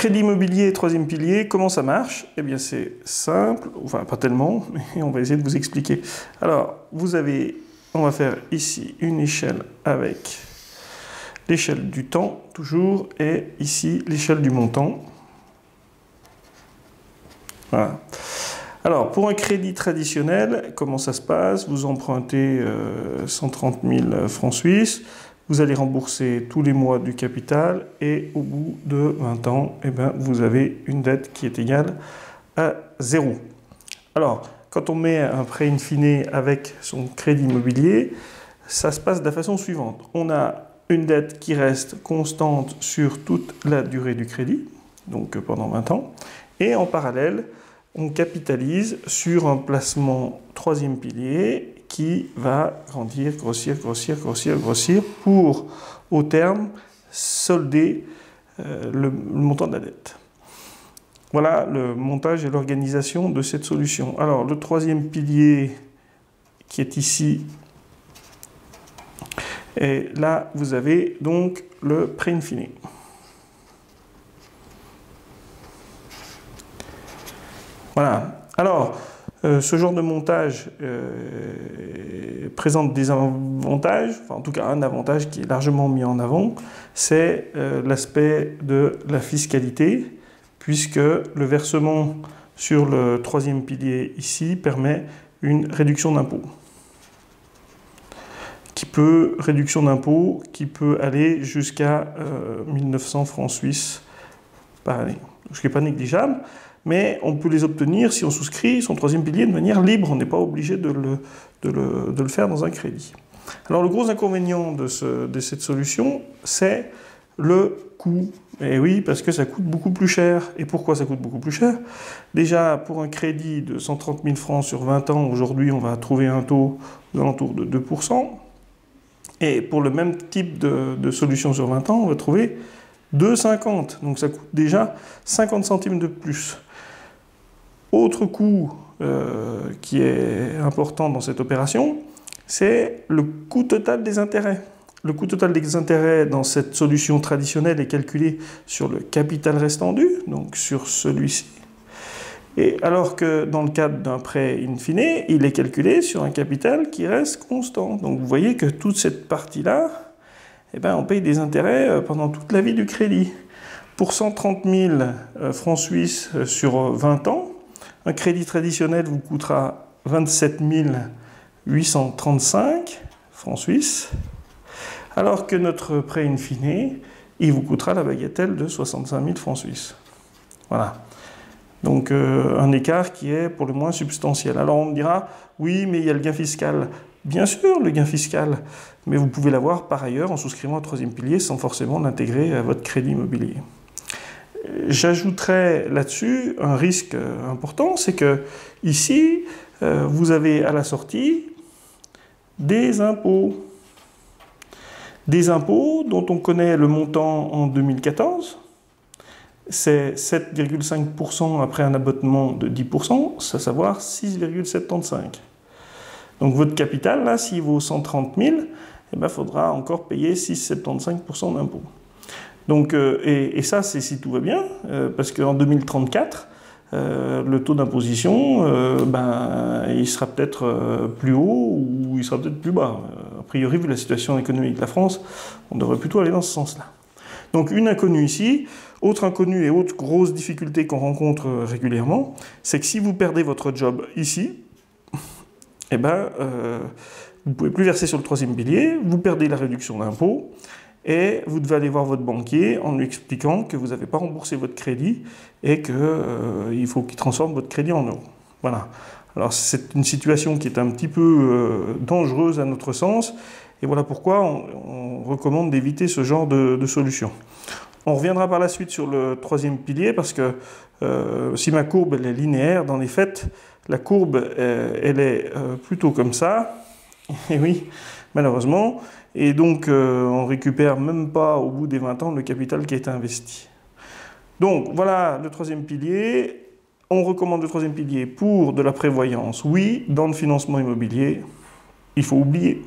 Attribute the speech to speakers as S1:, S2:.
S1: Crédit immobilier, troisième pilier, comment ça marche? Eh bien, c'est simple, enfin pas tellement, mais on va essayer de vous expliquer. Alors, on va faire ici une échelle avec l'échelle du temps, toujours, et ici l'échelle du montant. Voilà. Alors, pour un crédit traditionnel, comment ça se passe? Vous empruntez 130 000 francs suisses, vous allez rembourser tous les mois du capital et au bout de 20 ans, eh bien, vous avez une dette qui est égale à 0. Alors, quand on met un prêt in fine avec son crédit immobilier, ça se passe de la façon suivante. On a une dette qui reste constante sur toute la durée du crédit, donc pendant 20 ans, et en parallèle, on capitalise sur un placement troisième pilier qui va grandir, grossir pour, au terme, solder le montant de la dette. Voilà le montage et l'organisation de cette solution. Alors, le troisième pilier qui est ici, et là, vous avez donc le prêt in fine. Voilà. Alors, ce genre de montage présente des avantages, enfin en tout cas un avantage qui est largement mis en avant, c'est l'aspect de la fiscalité, puisque le versement sur le troisième pilier ici permet une réduction d'impôt. Réduction d'impôt qui peut aller jusqu'à 1900 francs suisses par année, ce qui n'est pas négligeable. Mais on peut les obtenir si on souscrit son troisième pilier de manière libre. On n'est pas obligé de le faire dans un crédit. Alors le gros inconvénient de cette solution, c'est le coût. Et oui, parce que ça coûte beaucoup plus cher. Et pourquoi ça coûte beaucoup plus cher? Déjà, pour un crédit de 130 000 francs sur 20 ans, aujourd'hui, on va trouver un taux aux alentours de 2%. Et pour le même type de solution sur 20 ans, on va trouver 2,50. Donc ça coûte déjà 50 centimes de plus. Autre coût qui est important dans cette opération, c'est le coût total des intérêts. Le coût total des intérêts dans cette solution traditionnelle est calculé sur le capital restant dû, donc sur celui-ci. Et alors que dans le cadre d'un prêt in fine, il est calculé sur un capital qui reste constant. Donc vous voyez que toute cette partie-là, eh ben, on paye des intérêts pendant toute la vie du crédit. Pour 130 000 francs suisses sur 20 ans, un crédit traditionnel vous coûtera 27 835 francs suisses, alors que notre prêt in fine, il vous coûtera la bagatelle de 65 000 francs suisses. Voilà. Donc un écart qui est pour le moins substantiel. Alors on me dira, oui, mais il y a le gain fiscal. Bien sûr, le gain fiscal, mais vous pouvez l'avoir par ailleurs en souscrivant un troisième pilier sans forcément l'intégrer à votre crédit immobilier. J'ajouterais là-dessus un risque important, c'est que ici, vous avez à la sortie des impôts. Des impôts dont on connaît le montant en 2014, c'est 7,5% après un abattement de 10%, c'est à savoir 6,75%. Donc votre capital, là, s'il vaut 130 000, eh ben, faudra encore payer 6,75% d'impôts. Donc, et ça, c'est si tout va bien, parce qu'en 2034, le taux d'imposition, il sera peut-être plus haut ou il sera peut-être plus bas. A priori, vu la situation économique de la France, on devrait plutôt aller dans ce sens-là. Donc une inconnue ici, autre inconnue et autre grosse difficulté qu'on rencontre régulièrement, c'est que si vous perdez votre job ici, eh ben, vous ne pouvez plus verser sur le troisième pilier, vous perdez la réduction d'impôt, et vous devez aller voir votre banquier en lui expliquant que vous n'avez pas remboursé votre crédit et qu'il faut qu'il transforme votre crédit en euros. Voilà. Alors c'est une situation qui est un petit peu dangereuse à notre sens, et voilà pourquoi on recommande d'éviter ce genre de solution. On reviendra par la suite sur le troisième pilier, parce que si ma courbe elle est linéaire, dans les faits, la courbe elle est plutôt comme ça, et oui, malheureusement, et donc on récupère même pas au bout des 20 ans le capital qui a été investi. Donc voilà le troisième pilier. On recommande le troisième pilier pour de la prévoyance, oui. Dans le financement immobilier, il faut oublier.